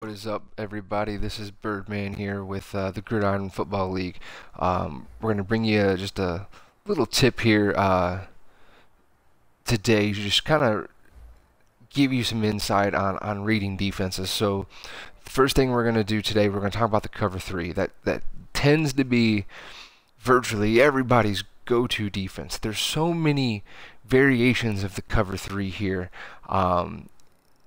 What is up, everybody? This is Birdman here with the Gridiron Football League. We're going to bring you just a little tip here today to just kind of give you some insight on reading defenses. So, the first thing we're going to do today, we're going to talk about the cover three. That tends to be virtually everybody's go-to defense. There's so many variations of the cover three here.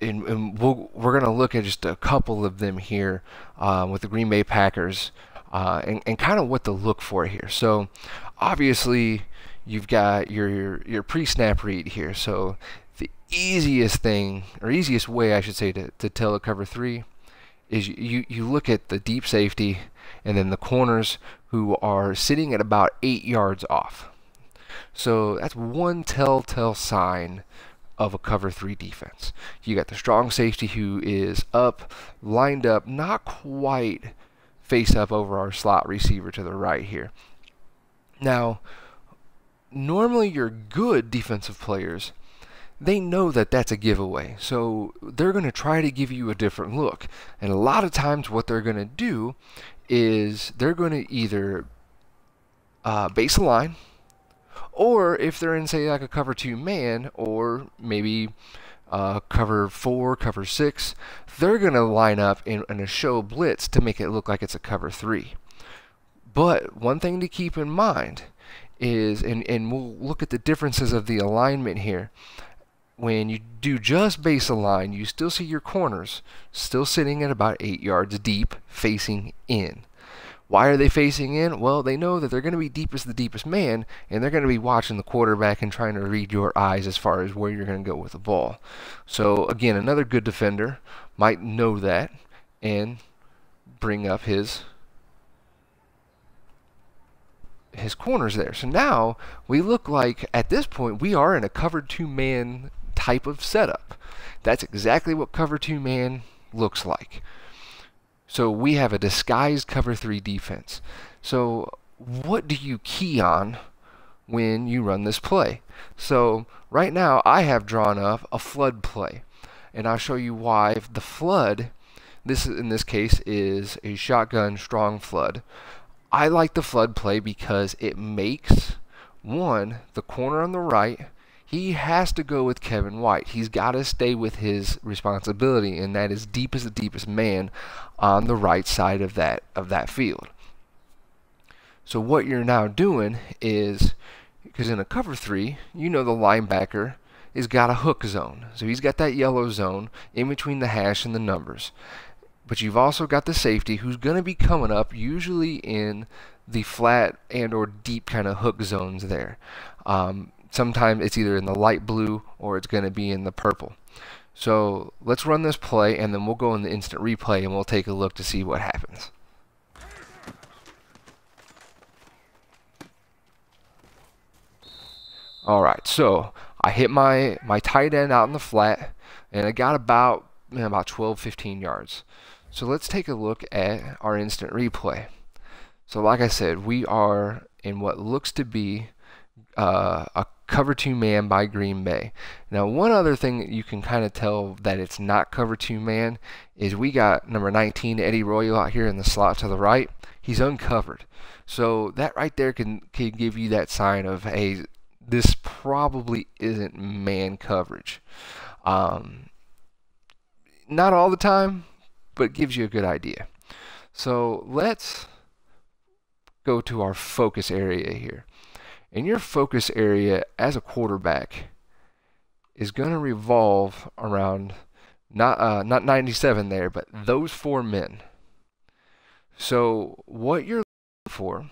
And we're going to look at just a couple of them here with the Green Bay Packers and kind of what to look for here. So obviously you've got your pre-snap read here. So the easiest thing, or easiest way I should say to tell a cover three is you look at the deep safety and then the corners who are sitting at about 8 yards off. So that's one telltale sign of a cover three defense. You got the strong safety who is up, lined up, not quite face up over our slot receiver to the right here. Now, normally your good defensive players, they know that that's a giveaway, so they're going to try to give you a different look. And a lot of times what they're going to do is they're going to either base a line, or if they're in, say, like a cover two man, or maybe cover four, cover six, they're going to line up in a show blitz to make it look like it's a cover three. But one thing to keep in mind is, and we'll look at the differences of the alignment here. When you do just base a line, you still see your corners still sitting at about 8 yards deep, facing in. Why are they facing in? Well, they know that they're going to be deepest the deepest man, and they're going to be watching the quarterback and trying to read your eyes as far as where you're going to go with the ball. So again, another good defender might know that and bring up his corners there. So now we look like, at this point, we are in a cover two man type of setup. That's exactly what cover two man looks like. So we have a disguised cover three defense. So what do you key on when you run this play? So right now I have drawn up a flood play, and I'll show you why. The flood, in this case, is a shotgun strong flood. I like the flood play because it makes, one, the corner on the right, he has to go with Kevin White. He's got to stay with his responsibility, and that is deepest the deepest man on the right side of that field. So what you're now doing is, because in a cover three, you know the linebacker has got a hook zone. So he's got that yellow zone in between the hash and the numbers. But you've also got the safety who's going to be coming up usually in the flat and or deep kind of hook zones there. Sometimes it's either in the light blue or it's going to be in the purple. So let's run this play, and then we'll go in the instant replay and we'll take a look to see what happens. Alright, so I hit my tight end out in the flat, and I got about 12-15 yards. So let's take a look at our instant replay. So like I said, we are in what looks to be a cover two man by Green Bay. Now, one other thing that you can kind of tell that it's not cover two man is we got number 19, Eddie Royal, out here in the slot to the right. He's uncovered. So that right there can give you that sign of, hey, this probably isn't man coverage. Not all the time, but it gives you a good idea. So let's go to our focus area here. And your focus area as a quarterback is going to revolve around not 97 there, but those four men. So what you're looking for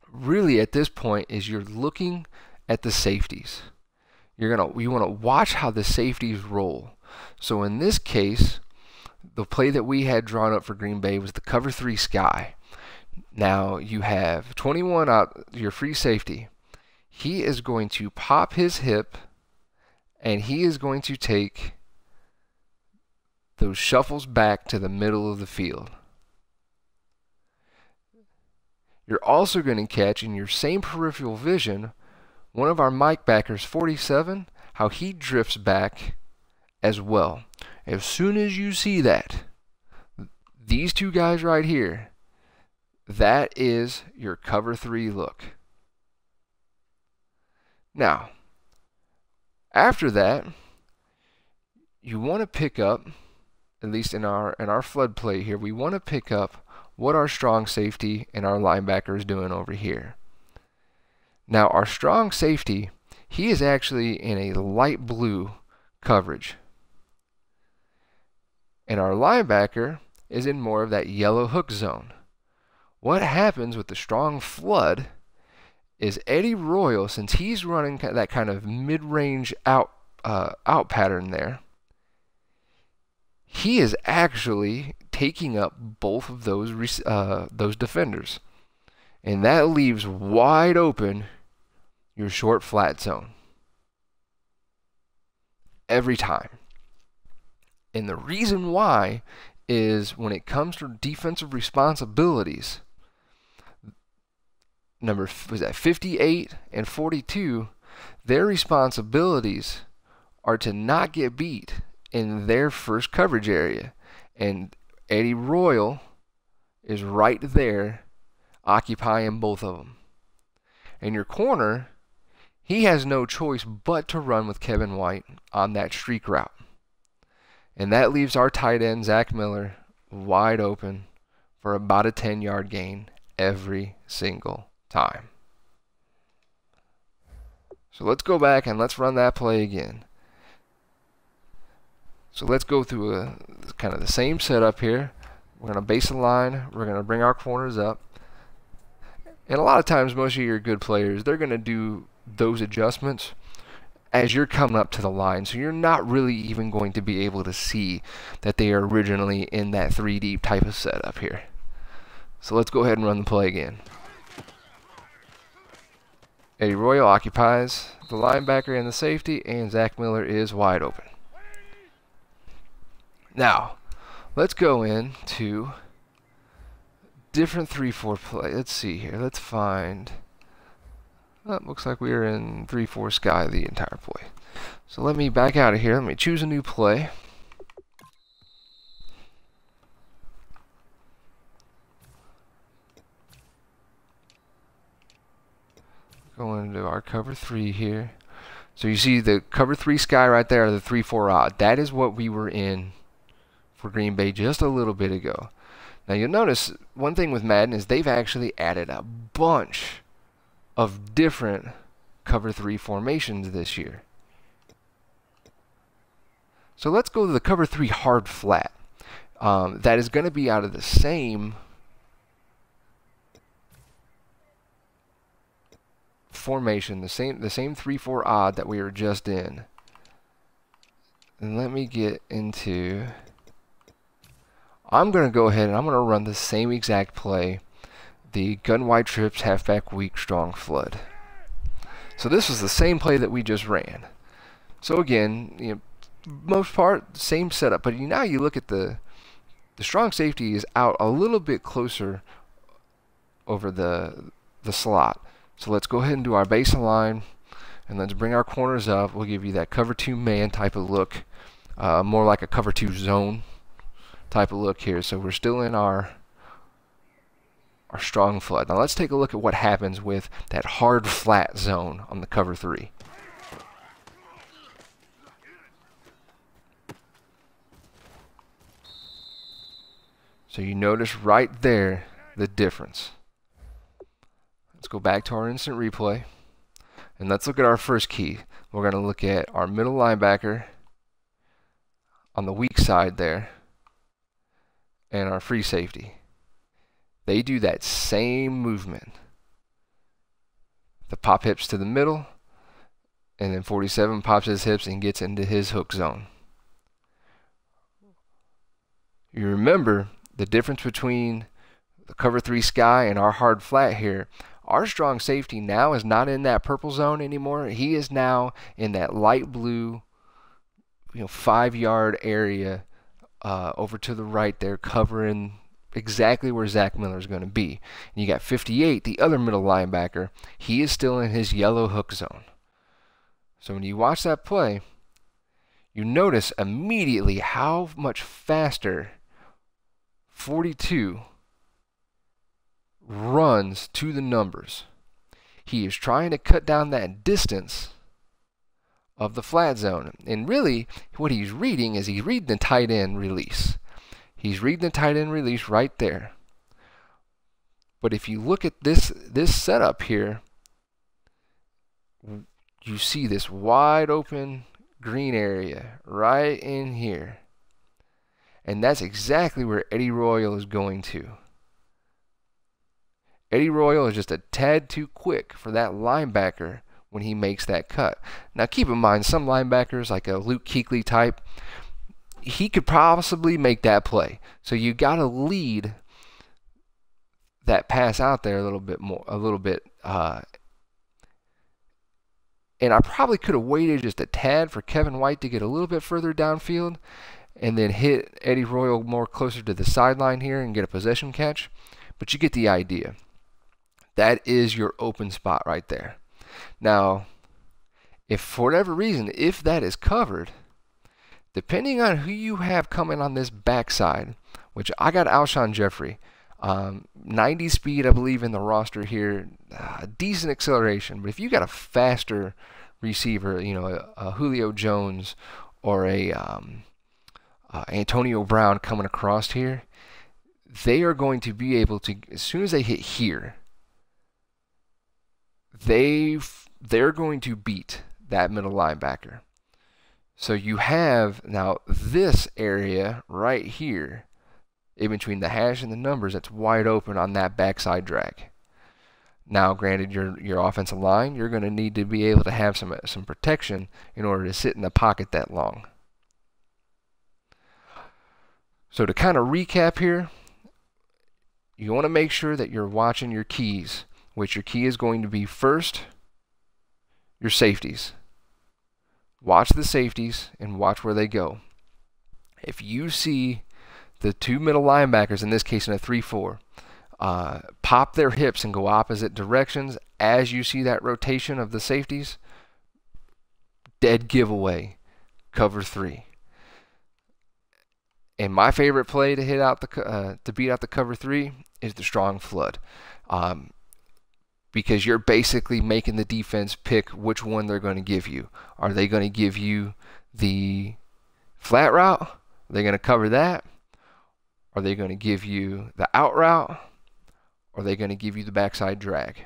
really at this point is you're looking at the safeties. You want to watch how the safeties roll. So in this case, the play that we had drawn up for Green Bay was the cover three sky. Now you have 21 out, your free safety. He is going to pop his hip, and he is going to take those shuffles back to the middle of the field. You're also going to catch in your same peripheral vision one of our Mike backers, 47, how he drifts back as well. As soon as you see that, These two guys right here, that is your cover 3 look. Now, after that, you want to pick up, at least in our flood play here, we want to pick up what our strong safety and our linebacker is doing over here. Now, our strong safety, he is actually in a light blue coverage. And our linebacker is in more of that yellow hook zone. What happens with the strong flood is Eddie Royal, since he's running that kind of mid-range out pattern there, he is actually taking up both of those defenders. And that leaves wide open your short flat zone. Every time. And the reason why is when it comes to defensive responsibilities, number 58 and 42, their responsibilities are to not get beat in their first coverage area. And Eddie Royal is right there occupying both of them. And your corner, he has no choice but to run with Kevin White on that streak route. And that leaves our tight end, Zach Miller, wide open for about a 10-yard gain every single time. So let's go back and let's run that play again. So let's go through kind of the same setup here. We're going to base the line. We're going to bring our corners up. And a lot of times, most of your good players, they're going to do those adjustments as you're coming up to the line, so you're not really even going to be able to see that they are originally in that 3 deep type of setup here. So let's go ahead and run the play again. Eddie Royal occupies the linebacker and the safety, and Zach Miller is wide open. Now, let's go into different 3-4 play. Let's see here. Let's find... Oh, looks like we are in 3-4 sky the entire play. So let me back out of here. Let me choose a new play. Going into our cover 3 here. So you see the cover 3 sky right there, the 3-4 odd. That is what we were in for Green Bay just a little bit ago. Now you'll notice one thing with Madden is they've actually added a bunch of different cover 3 formations this year. So let's go to the cover 3 hard flat. That is going to be out of the same formation, the same 3-4 odd that we were just in. And let me get into... I'm going to go ahead and I'm going to run the same exact play. The gun wide trips, halfback weak, strong flood. So this was the same play that we just ran. So again, you know, most part same setup, but now you look at the strong safety is out a little bit closer over the slot. So let's go ahead and do our baseline, and let's bring our corners up. We'll give you that cover 2 man type of look, more like a cover 2 zone type of look here. So we're still in our strong flood. Now let's take a look at what happens with that hard flat zone on the cover 3. So you notice right there the difference. Let's go back to our instant replay and let's look at our first key. We're going to look at our middle linebacker on the weak side there and our free safety. They do that same movement. The pop hips to the middle, and then 47 pops his hips and gets into his hook zone. You remember the difference between the cover 3 sky and our hard flat here. Our strong safety now is not in that purple zone anymore. He is now in that light blue, 5-yard area over to the right there, covering exactly where Zach Miller is going to be. And you got 58, the other middle linebacker. He is still in his yellow hook zone. So when you watch that play, you notice immediately how much faster 42 runs to the numbers. He is trying to cut down that distance of the flat zone. And really, what he's reading is he's reading the tight end release. He's reading the tight end release right there. But if you look at this setup here, you see this wide open green area right in here. And that's exactly where Eddie Royal is going to. Eddie Royal is just a tad too quick for that linebacker when he makes that cut. Now keep in mind, some linebackers, like a Luke Kuechly type, he could possibly make that play. So you got to lead that pass out there a little bit more, and I probably could have waited just a tad for Kevin White to get a little bit further downfield and then hit Eddie Royal more closer to the sideline here and get a possession catch. But you get the idea. That is your open spot right there. Now, if for whatever reason, if that is covered, depending on who you have coming on this backside, which I got Alshon Jeffrey, 90 speed, I believe, in the roster here, decent acceleration. But if you got a faster receiver, you know, a Julio Jones or a Antonio Brown coming across here, they are going to be able to, as soon as they hit here, they're going to beat that middle linebacker. So you have now this area right here in between the hash and the numbers that's wide open on that backside drag. Now, granted, your offensive line, you're going to need to be able to have some protection in order to sit in the pocket that long. So to kind of recap here, you want to make sure that you're watching your keys, which your key is going to be first your safeties. Watch the safeties and watch where they go. If you see the two middle linebackers, in this case in a 3-4, pop their hips and go opposite directions as you see that rotation of the safeties, dead giveaway, cover 3. And my favorite play to hit out to beat out the cover 3 is the strong flood, because you're basically making the defense pick which one they're going to give you. Are they going to give you the flat route? Are they going to cover that? Are they going to give you the out route? Or are they going to give you the backside drag?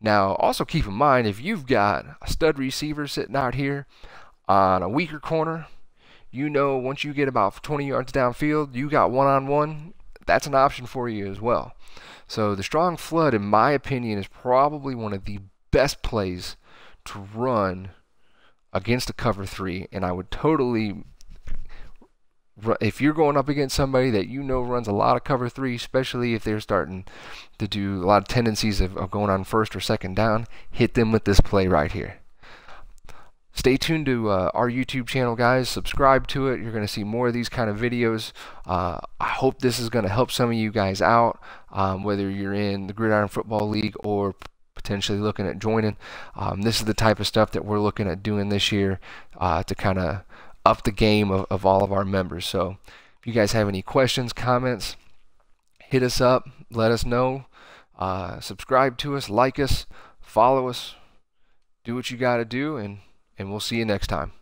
Now, also keep in mind, if you've got a stud receiver sitting out here on a weaker corner, you know once you get about 20 yards downfield, you got one-on-one, that's an option for you as well. So the strong flood, in my opinion, is probably one of the best plays to run against a cover 3, and I would totally, if you're going up against somebody that you know runs a lot of cover 3, especially if they're starting to do a lot of tendencies of going on first or second down, hit them with this play right here. Stay tuned to our YouTube channel, guys. Subscribe to it. You're going to see more of these kind of videos. I hope this is going to help some of you guys out, whether you're in the Gridiron Football League or potentially looking at joining. This is the type of stuff that we're looking at doing this year to kind of up the game of all of our members. So if you guys have any questions, comments, hit us up, let us know. Subscribe to us, like us, follow us, do what you got to do, and we'll see you next time.